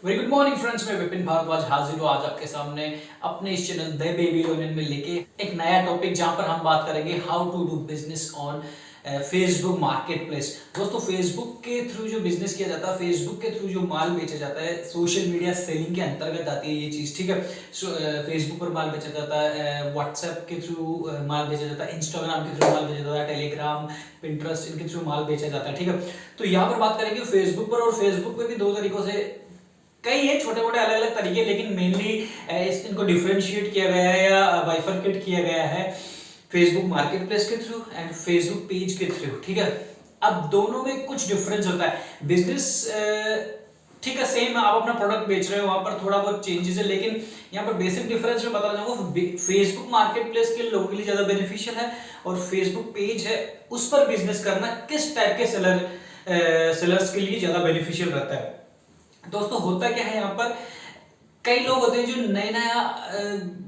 Very good morning friends, मैं विपिन भारद्वाज हाजिर हूँ आज आपके सामने अपने इस चैनल द बेबीलोनियन में लेके एक नया टॉपिक जहां पर हम बात करेंगे how to do business on Facebook marketplace. दोस्तों, फेसबुक के थ्रू जो बिजनेस किया जाता है, फेसबुक के थ्रू जो माल बेचा जाता है, सोशल मीडिया सेलिंग के अंतर्गत आती है ये चीज, ठीक है। फेसबुक पर माल बेचा जाता है, व्हाट्सएप के थ्रू माल बेचा जाता है, इंस्टाग्राम के थ्रू माल बेचा जाता है, टेलीग्राम, पिंटरेस्ट, इनके थ्रू माल बेचा जाता है, ठीक है। तो यहाँ पर बात करेंगे फेसबुक पर, और फेसबुक पे भी दो तरीकों से कई है, छोटे मोटे अलग अलग तरीके, लेकिन मेनली इनको डिफरेंशिएट किया गया है या बाइफरकेट किया गया है फेसबुक मार्केट प्लेस के थ्रू एंड फेसबुक पेज के थ्रू, ठीक है। अब दोनों में कुछ डिफरेंस होता है। बिजनेस ठीक है, सेम आप अपना प्रोडक्ट बेच रहे हो, वहां पर थोड़ा बहुत चेंजेस है, लेकिन यहाँ पर बेसिक डिफरेंस मैं बताना चाहूंगा। फेसबुक मार्केट प्लेस के लोगों के लिए ज्यादा बेनिफिशियल है, और फेसबुक पेज है उस पर बिजनेस करना किस टाइप के सेलर्स के लिए ज्यादा बेनिफिशियल रहता है। दोस्तों, होता क्या है यहाँ पर, कई लोग होते हैं जो नए नया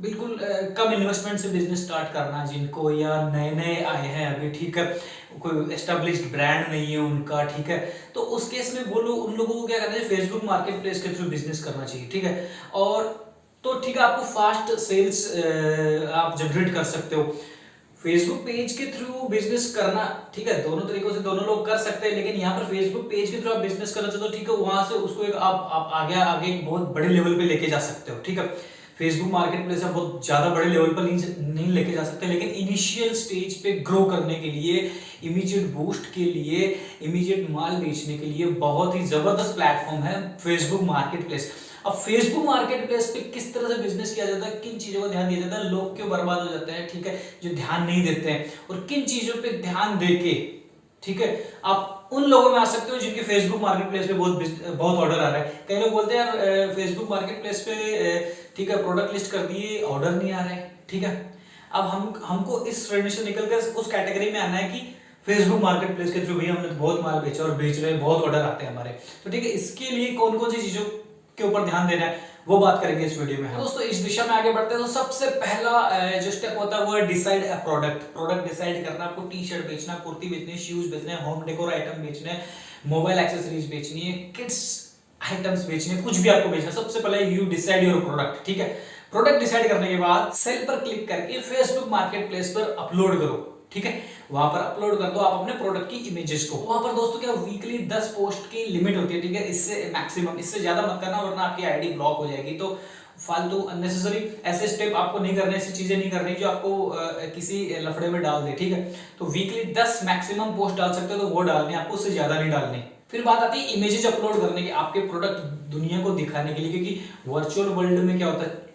बिल्कुल कम इन्वेस्टमेंट से बिजनेस स्टार्ट करना जिनको, या नए नए आए हैं अभी, ठीक है, कोई एस्टेब्लिश्ड ब्रांड नहीं है उनका, ठीक है। तो उस केस में वो लोग, उन लोगों को क्या करना है, फेसबुक मार्केट प्लेस के थ्रू बिजनेस करना चाहिए, ठीक है। और तो ठीक है, आपको फास्ट सेल्स आप जनरेट कर सकते हो फेसबुक पेज के थ्रू बिजनेस करना, ठीक है। दोनों तरीकों से दोनों लोग कर सकते हैं, लेकिन यहाँ पर फेसबुक पेज के थ्रू आप बिजनेस करना चाहते हो, ठीक है, वहां से उसको एक आप आगे आगे एक बहुत बड़े लेवल पे लेके जा सकते हो, ठीक है। फेसबुक मार्केट प्लेस आप बहुत ज्यादा बड़े लेवल पर नहीं लेके जा सकते, लेकिन इनिशियल स्टेज पे ग्रो करने के लिए, इमीडिएट बूस्ट के लिए, इमीडिएट माल बेचने के लिए बहुत ही जबरदस्त प्लेटफॉर्म है फेसबुक मार्केट प्लेस। अब फेसबुक मार्केट प्लेस पे किस तरह से बिजनेस किया जाता है, किन चीजों का ध्यान दिया जाता है, लोग क्यों बर्बाद हो जाते हैं, ठीक है, जो ध्यान नहीं देते हैं, और किन चीजों पे ध्यान देके, ठीक है, आप उन लोगों में आ सकते हो जिनके फेसबुक मार्केट प्लेस पे बहुत ऑर्डर आ रहा है। कई लोग बोलते हैं यार फेसबुक मार्केट प्लेस पे ठीक है प्रोडक्ट लिस्ट कर दिए, ऑर्डर नहीं आ रहे, ठीक है। अब हमको इस श्रेणी से निकलकर उस कैटेगरी में आना है कि फेसबुक मार्केट प्लेस के थ्रू भी हमने बहुत माल बेचा और बेच रहे हैं, बहुत ऑर्डर आते हैं हमारे, तो ठीक है, इसके लिए कौन कौन सी चीजों के ऊपर ध्यान देना है वो बात करेंगे इस वीडियो में। दोस्तों, इस दिशा में आगे बढ़ते हैं तो सबसे पहला जो स्टेप होता है वो है डिसाइड अ प्रोडक्ट डिसाइड करना। आपको टी शर्ट बेचना, कुर्ती बेचनी है, शूज बेचने हैं, होम डेकोर आइटम बेचने हैं, मोबाइल एक्सेसरीज बेचनी है, किड्स आइटम्स बेचने हैं, कुछ भी आपको बेचना, सबसे पहले यू डिसाइड योर प्रोडक्ट, ठीक है। प्रोडक्ट डिसाइड करने के बाद सेल पर क्लिक करके फेसबुक मार्केट प्लेस पर अपलोड करो, ठीक है। वहां पर अपलोड कर दो आप अपने प्रोडक्ट की इमेजेस को। वहां पर दोस्तों क्या वीकली 10 पोस्ट की लिमिट होती है, ठीक है, इससे मैक्सिमम, इससे ज्यादा मत करना वरना आपकी आईडी ब्लॉक हो जाएगी। तो फालतू अननेसेसरी ऐसे स्टेप आपको नहीं करने, ऐसी चीजें नहीं करनी जो आपको किसी लफड़े में डाल दे, ठीक है। तो वीकली 10 मैक्सिमम पोस्ट डाल सकते हो, तो वो डालनी, आपको उससे ज्यादा नहीं डालनी। फिर बात आती है इमेजेस अपलोड करने की, आपके प्रोडक्ट दुनिया को दिखाने के लिए, क्योंकि वर्चुअल वर्ल्ड में क्या होता है,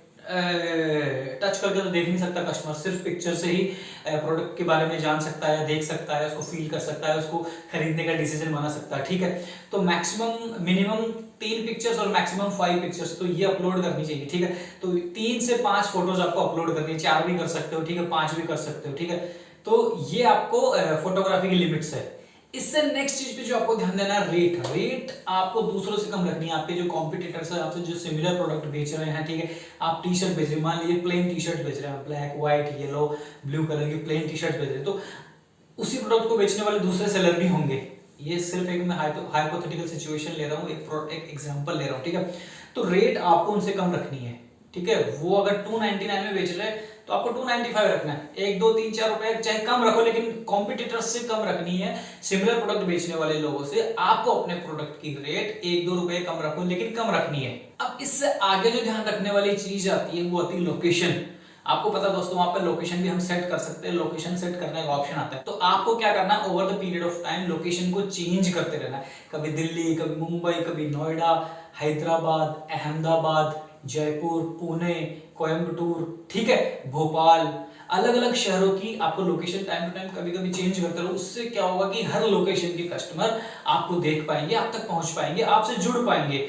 टच करके तो देख नहीं सकता कस्टमर, सिर्फ पिक्चर से ही प्रोडक्ट के बारे में जान सकता है, देख सकता है, उसको फील कर सकता है, उसको खरीदने का डिसीजन बना सकता है, ठीक है। तो मैक्सिमम मिनिमम 3 पिक्चर्स और मैक्सिमम 5 पिक्चर्स तो ये अपलोड करनी चाहिए, ठीक है। तो 3 से 5 फोटोज आपको अपलोड करनी है, 4 भी कर सकते हो, ठीक है, 5 भी कर सकते हो, ठीक है। तो ये आपको फोटोग्राफी की लिमिट्स है। इससे नेक्स्ट चीज पे जो आपको ध्यान देना है, रेट आपको दूसरों से कम रखनी है। आपके जो कॉम्पिटिटर्स है, आपसे जो सिमिलर प्रोडक्ट बेच रहे हैं, ठीक है, आप टी शर्ट बेच रहे हैं, मान लीजिए प्लेन टी शर्ट बेच रहे हैं, black white yellow blue colour की प्लेन टी शर्ट बेच रहे हैं, तो उसी प्रोडक्ट को बेचने वाले दूसरे सेलर भी होंगे। ये सिर्फ एक मैं हाइपोथेटिकल सिचुएशन ले रहा हूँ, एक एग्जांपल ले रहा हूँ, ठीक है। तो रेट आपको उनसे कम रखनी है, ठीक है। वो अगर 299 में बेच रहे हैं तो आपको 295 रखना है, 1 2 3 4 रुपए चाहे कम रखो, लेकिन कॉम्पिटिटर्स से कम रखनी है। सिमिलर प्रोडक्ट बेचने वाले लोगों से आपको अपने प्रोडक्ट की रेट 1 2 रुपए कम रखो, लेकिन कम रखनी है। अब इससे आगे जो ध्यान रखने वाली चीज आती है वो आती है लोकेशन। आपको पता है दोस्तों, वहां पर लोकेशन भी हम सेट कर सकते हैं, लोकेशन सेट करने का ऑप्शन आता है। तो आपको क्या करना है, over the period of time location को चेंज करते रहना है, कभी दिल्ली, कभी मुंबई, कभी नोएडा, हैदराबाद, अहमदाबाद, जयपुर, पुणे, कोयम्बटूर, ठीक है, भोपाल, अलग अलग शहरों की आपको लोकेशन टाइम टू टाइम कभी कभी चेंज करते रहो। उससे क्या होगा कि हर लोकेशन के कस्टमर आपको देख पाएंगे, आप तक पहुंच पाएंगे, आपसे जुड़ पाएंगे।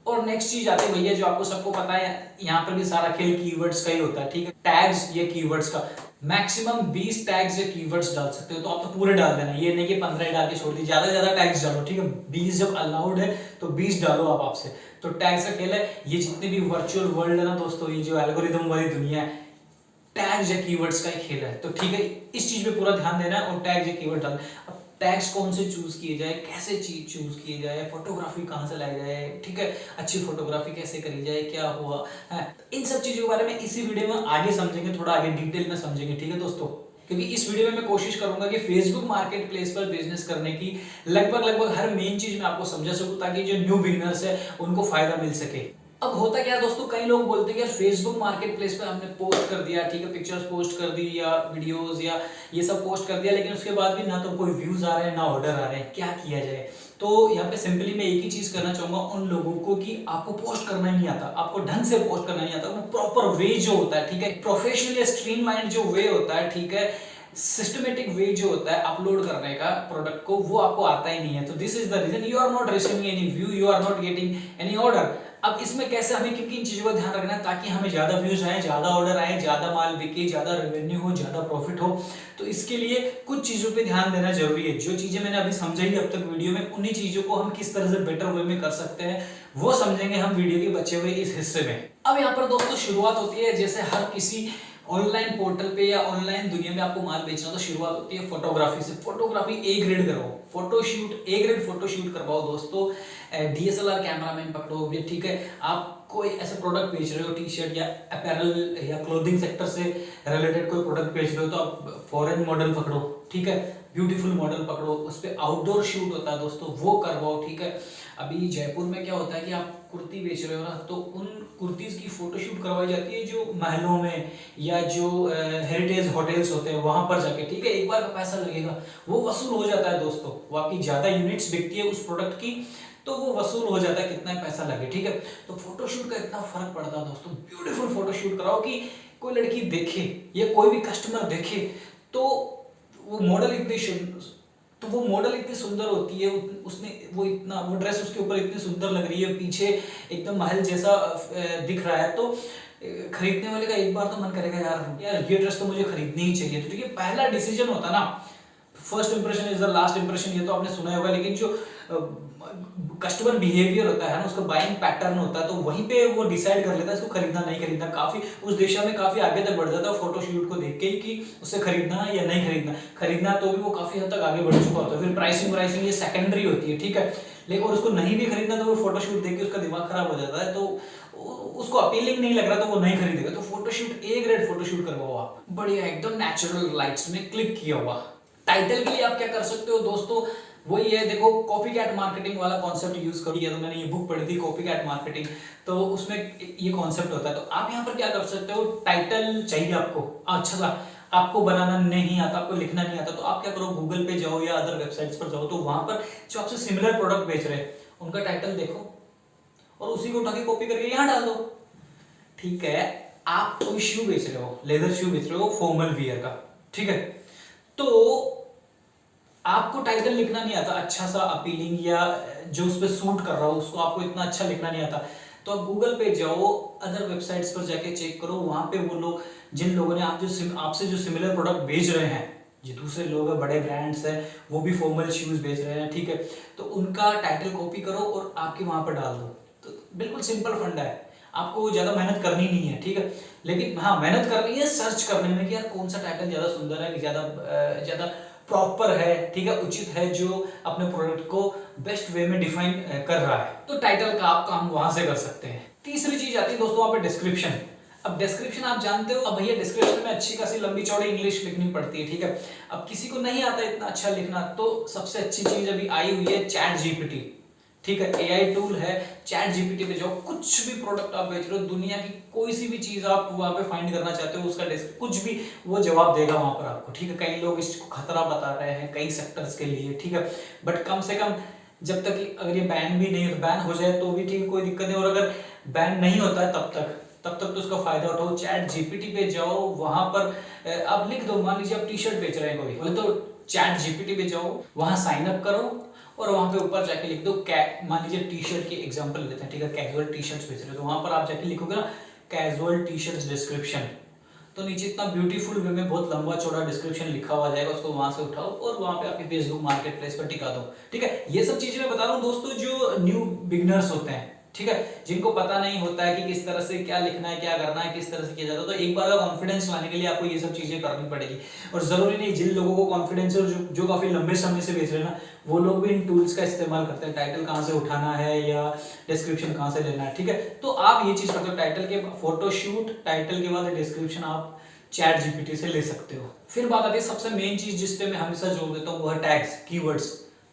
और नेक्स्ट चीज आती है भैया, जो आपको सबको पता है, यहाँ पर भी सारा खेल कीवर्ड्स का ही होता है, ठीक है, टैग्स या कीवर्ड्स का। मैक्सिमम 20 टैग्स या कीवर्ड्स डाल सकते हो, तो आप तो पूरे डाल देना, ये नहीं कि 15 डाल के छोड़ दी, ज्यादा ज्यादा टैग्स डालो, ठीक है। 20 जब अलाउड है तो 20 डालो आप आपसे। तो टैग्स का खेल है ये, जितने भी वर्चुअल वर्ल्ड है ना दोस्तों, ये जो एल्गोरिदम वाली दुनिया है, टैग्स या कीवर्ड्स का ही खेल है। तो ठीक है, इस चीज पे पूरा ध्यान देना है और टैग्स या कीवर्ड डालना। अब टैग्स कौन से चूज किए जाए, कैसे चीज चूज किए जाए, फोटोग्राफी कहाँ से लाई जाए, ठीक है, अच्छी फोटोग्राफी कैसे करी जाए, क्या हुआ है, इन सब चीजों के बारे में इसी वीडियो में आगे समझेंगे, थोड़ा आगे डिटेल में समझेंगे, ठीक है दोस्तों। क्योंकि इस वीडियो में मैं कोशिश करूंगा कि फेसबुक मार्केट प्लेस पर बिजनेस करने की लगभग हर मेन चीज मैं आपको समझा सकूं, ताकि जो न्यू बिगिनर्स है उनको फायदा मिल सके। अब होता क्या है दोस्तों, कई लोग बोलते हैं कि यार फेसबुक मार्केट प्लेस पे हमने पोस्ट कर दिया, ठीक है, पिक्चर्स पोस्ट कर दी या वीडियोस या ये सब पोस्ट कर दिया, लेकिन उसके बाद भी ना तो कोई व्यूज आ रहे हैं ना ऑर्डर आ रहे हैं, क्या किया जाए। तो यहाँ पे सिंपली मैं एक ही चीज करना चाहूंगा उन लोगों को कि आपको पोस्ट करना ही नहीं आता, आपको ढंग से पोस्ट करना नहीं आता, वो प्रॉपर वे जो होता है, ठीक है, प्रोफेशनल स्ट्रीमलाइन जो वे होता है, ठीक है, सिस्टमेटिक वे जो होता है अपलोड करने का प्रोडक्ट को, वो आपको आता ही नहीं है। तो this is the reason you are not receiving any view, you are not getting any order. अब इसमें कैसे हमें किन किन चीजों का ध्यान रखना है ताकि हमें ज्यादा व्यूज आए, ज्यादा ऑर्डर आए, ज्यादा माल बिके, ज्यादा रेवेन्यू हो, ज्यादा प्रॉफिट हो। तो इसके लिए कुछ चीजों पे ध्यान देना जरूरी है। जो चीजें मैंने अभी समझाई अब तक वीडियो में, उन्हीं चीजों को हम किस तरह से बेटर वे में कर सकते हैं वो समझेंगे हम वीडियो के बचे हुए इस हिस्से में। अब यहाँ पर दोस्तों शुरुआत होती है, जैसे हर किसी ऑनलाइन पोर्टल पे या ऑनलाइन दुनिया में आपको माल बेचना, तो शुरुआत होती है फोटोग्राफी से। फोटोग्राफी ए ग्रेड करवाओ, फोटोशूट ए ग्रेड फोटोशूट करवाओ दोस्तों। डीएसएलआर कैमरामैन पकड़ो, ठीक है, आप कोई ऐसे प्रोडक्ट बेच रहे हो, टी शर्ट या अपैरल या क्लोथिंग सेक्टर से रिलेटेड कोई प्रोडक्ट बेच रहे हो, तो आप फॉरेन मॉडल पकड़ो, ठीक है, ब्यूटीफुल मॉडल पकड़ो, उस पर आउटडोर शूट होता है दोस्तों, वो करवाओ, ठीक है। अभी जयपुर में क्या होता है कि आप कुर्ती बेच रहे हो ना, तो उन कुर्तीज की फोटोशूट करवाई जाती है जो महलों में या जो हेरिटेज होटल्स होते हैं वहां पर जाके, ठीक है, एक बार का पैसा लगेगा, वो वसूल हो जाता है दोस्तों। वो आपकी ज्यादा यूनिट्स बिकती है उस प्रोडक्ट की, तो वो वसूल हो जाता है कितना पैसा लगे, ठीक है। तो फोटोशूट का इतना फर्क पड़ता है दोस्तों। ब्यूटीफुल फोटोशूट कराओ कि कोई लड़की देखे या कोई भी कस्टमर देखे तो वो मॉडल इतनी सुंदर होती है, उसने वो इतना, वो ड्रेस उसके ऊपर इतनी सुंदर लग रही है, पीछे एकदम महल जैसा दिख रहा है, तो खरीदने वाले का एक बार तो मन करेगा यार ये ड्रेस तो मुझे खरीदनी ही चाहिए। तो ठीक है, पहला डिसीजन होता ना, first impression is the last impression, ये तो आपने सुना होगा। लेकिन जो कस्टमर बिहेवियर होता है ना, उसका बाइंग पैटर्न होता है, तो वहीं पे वो डिसाइड कर लेता है इसको खरीदना नहीं खरीदना। काफी उस दिशा में काफी आगे तक बढ़ जाता है फोटोशूट को देख के कि उसे खरीदना या नहीं खरीदना तो भी वो काफी हद तक आगे बढ़ चुका होता है। फिर प्राइसिंग ये सेकेंडरी होती है, ठीक है। लेकिन उसको नहीं भी खरीदना तो वो फोटोशूट देख के उसका दिमाग खराब हो जाता है, तो उसको अपीलिंग नहीं लग रहा तो वो नहीं खरीदेगा। तो फोटोशूट ए ग्रेड फोटोशूट करवाओ आप, बढ़िया एकदम नेचुरल लाइट्स में क्लिक किया हुआ। टाइटल के लिए आप क्या कर सकते हो दोस्तों, वही है, देखो कॉपी कैट मार्केटिंग वाला कॉन्सेप्ट यूज कर दिया। तो मैंने ये बुक पढ़ी थी कॉपी कैट मार्केटिंग, तो उसमें ये कॉन्सेप्ट होता है। तो आप यहाँ पर क्या कर सकते हो, टाइटल चाहिए आपको, अच्छा सा आपको बनाना नहीं आता, आपको लिखना नहीं आता, तो आप क्या करो, गूगल पे जाओ या अदर वेबसाइट्स पर जाओ, तो वहां पर जो आपसे सिमिलर प्रोडक्ट बेच रहे हैं उनका टाइटल देखो और उसी को उठा के कॉपी करके यहाँ डाल दो, ठीक है। आप कोई शू बेच रहे हो, लेदर शू बेच रहे हो फॉर्मल वियर का, ठीक है, तो आपको टाइटल लिखना नहीं आता अच्छा सा अपीलिंग, या जो उस पर सूट कर रहा हो उसको आपको इतना अच्छा लिखना नहीं आता, तो आप गूगल पे जाओ, अदर वेबसाइट्स पर जाके चेक करो, वहां पे वो लोग जिन लोगों ने आपसे जो सिमिलर प्रोडक्ट बेच रहे हैं, जो दूसरे लोग हैं, बड़े ब्रांड्स हैं, वो भी फॉर्मल शूज बेच रहे हैं, ठीक है, तो उनका टाइटल कॉपी करो और आपके वहां पर डाल दो। तो बिल्कुल सिंपल फंडा है, आपको ज्यादा मेहनत करनी नहीं है, ठीक है। लेकिन हाँ, मेहनत करनी है सर्च करने में कि यार कौन सा टाइटल ज्यादा सुंदर है, ज्यादा प्रॉपर है, ठीक है, उचित है, जो अपने प्रोडक्ट को बेस्ट वे में डिफाइन कर रहा है। तो टाइटल का आप काम वहां से कर सकते हैं। तीसरी चीज आती है दोस्तों वहां पे डिस्क्रिप्शन। अब डिस्क्रिप्शन आप जानते हो, अब भैया डिस्क्रिप्शन में अच्छी खासी लंबी चौड़ी इंग्लिश लिखनी पड़ती है, ठीक है। अब किसी को नहीं आता इतना अच्छा लिखना, तो सबसे अच्छी चीज अभी आई हुई है चैट जीपीटी, ठीक है, एआई टूल है। चैट जीपीटी पे जाओ, कुछ भी प्रोडक्ट आप बेच रहे हो, दुनिया की कोई सी भी चीज आप वहां पे फाइंड करना चाहते हो, उसका कुछ भी वो जवाब देगा वहां पर आपको, ठीक है। कई लोग इसको खतरा बता रहे हैं कई सेक्टर्स के लिए, ठीक है, बट कम से कम जब तक अगर ये बैन भी नहीं, बैन हो जाए तो भी ठीक, कोई दिक्कत नहीं, और अगर बैन नहीं होता है तब तक तो उसका फायदा उठाओ। चैट जीपीटी पे जाओ, वहां पर आप लिख दो, मान लीजिए आप टी शर्ट बेच रहे हैं कोई, तो चैट जीपीटी पे जाओ, वहां साइन अप करो और वहां पे ऊपर जाके लिख दो, मान लीजिए टी शर्ट की एग्जांपल लेते हैं, ठीक है, कैजुअल टी शर्ट्स बेच रहे हो, तो वहां पर आप जाके लिखोगे ना कैजुअल टी शर्ट्स डिस्क्रिप्शन, तो नीचे इतना ब्यूटीफुल वे में बहुत लंबा चौड़ा डिस्क्रिप्शन लिखा हुआ जाएगा, उसको वहां से उठाओ और वहां पे आपके फेसबुक मार्केट प्लेस पर टिका दो, ठीक है। ये सब चीजें मैं बता रहा हूँ दोस्तों जो न्यू बिगनर्स होते हैं, ठीक है। जिनको पता नहीं होता है कि किस तरह से क्या लिखना है, क्या करना है, किस तरह से किया जाता है, तो एक बार का कॉन्फिडेंस लाने के लिए आपको ये सब चीजें करनी पड़ेगी। और जरूरी नहीं, जिन लोगों को कॉन्फिडेंस है जो काफी लंबे समय से बेच रहे हैं ना, वो लोग भी इन टूल्स का इस्तेमाल करते हैं। टाइटल कहाँ से उठाना है या डिस्क्रिप्शन कहाँ से लेना है, ठीक है। तो आप ये चीज करते हो, टाइटल के फोटोशूट, टाइटल के बाद डिस्क्रिप्शन आप चैट जीपीटी से ले सकते हो। फिर बात आती है सबसे मेन चीज जिस पे मैं हमेशा जोर देता हूँ, वो है टैग्स, कीवर्ड्स।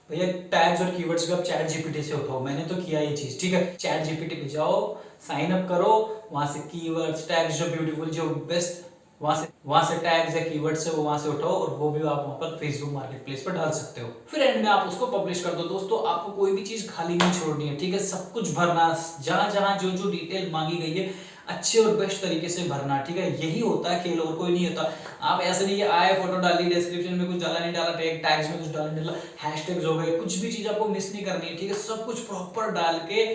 भैया टैग्स और कीवर्ड्स को आप चैट जीपीटी से उठाओ। मैंने तो किया ये चीज, ठीक है। चैट जीपीटी पे जाओ, साइन अप करो, वहां से कीवर्ड्स, टैग्स जो ब्यूटीफुल, जो बेस्ट वहां से टैग्स या कीवर्ड्स है वो वहां से उठाओ, और वो भी आप वहां पर फेसबुक मार्केट प्लेस पर डाल सकते हो। फिर एंड में आप उसको पब्लिश कर दो। दोस्तों आपको कोई भी चीज खाली नहीं छोड़नी है, ठीक है। सब कुछ भरना, जहां जहां जो जो डिटेल मांगी गई है अच्छे और बेस्ट तरीके से भरना, ठीक है। यही होता है खेल, और कोई नहीं होता। आप ऐसे नहीं कि आए, फोटो डाली, डिस्क्रिप्शन में कुछ डाला नहीं डाला, टैग्स में कुछ डाला नहीं डाला, हैशटैग्स हो गए, कुछ भी चीज आपको मिस नहीं करनी है, ठीक है। सब कुछ प्रॉपर डाल के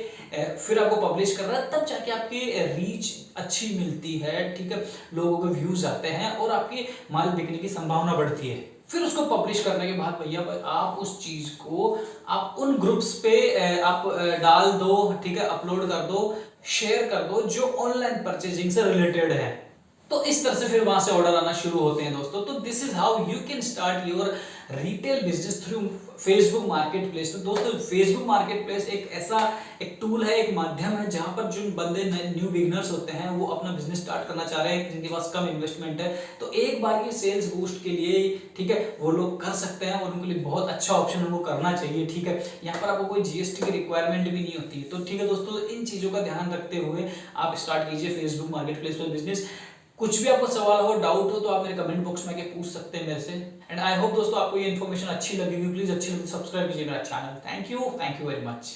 फिर आपको पब्लिश करना है, तब जाके आपकी रीच अच्छी मिलती है, ठीक है। लोगों के व्यूज आते हैं और आपकी माल बिकने की संभावना बढ़ती है। फिर उसको पब्लिश करने के बाद भैया आप उस चीज को आप उन ग्रुप्स पे आप डाल दो, ठीक है। अपलोड कर दो, शेयर कर दो, जो ऑनलाइन परचेजिंग से रिलेटेड है। तो इस तरह से फिर वहां से ऑर्डर आना शुरू होते हैं दोस्तों। तो this is how you can start your retail business through Facebook market place. तो दोस्तों फेसबुक मार्केट प्लेस एक ऐसा एक टूल है, एक माध्यम है, जहां पर जो बंदे न्यू बिगनर्स होते हैं, वो अपना बिजनेस स्टार्ट करना चाह रहे हैं, जिनके पास कम इन्वेस्टमेंट है, तो एक बार की सेल्स बूस्ट के लिए, ठीक है, वो लोग कर सकते हैं, और उनके लिए बहुत अच्छा ऑप्शन है, वो करना चाहिए, ठीक है। यहाँ पर आपको कोई जीएसटी की रिक्वायरमेंट भी नहीं होती। तो ठीक है दोस्तों, इन चीजों का ध्यान रखते हुए आप स्टार्ट कीजिए फेसबुक मार्केट प्लेस पर बिजनेस। कुछ भी आपको सवाल हो, डाउट हो, तो आप मेरे कमेंट बॉक्स में आके पूछ सकते हैं मेरे से। एंड आई होप दोस्तों आपको ये इन्फॉर्मेशन अच्छी लगेगी। प्लीज अच्छी लगी सब्सक्राइब कीजिए मेरा channel. Thank you very much.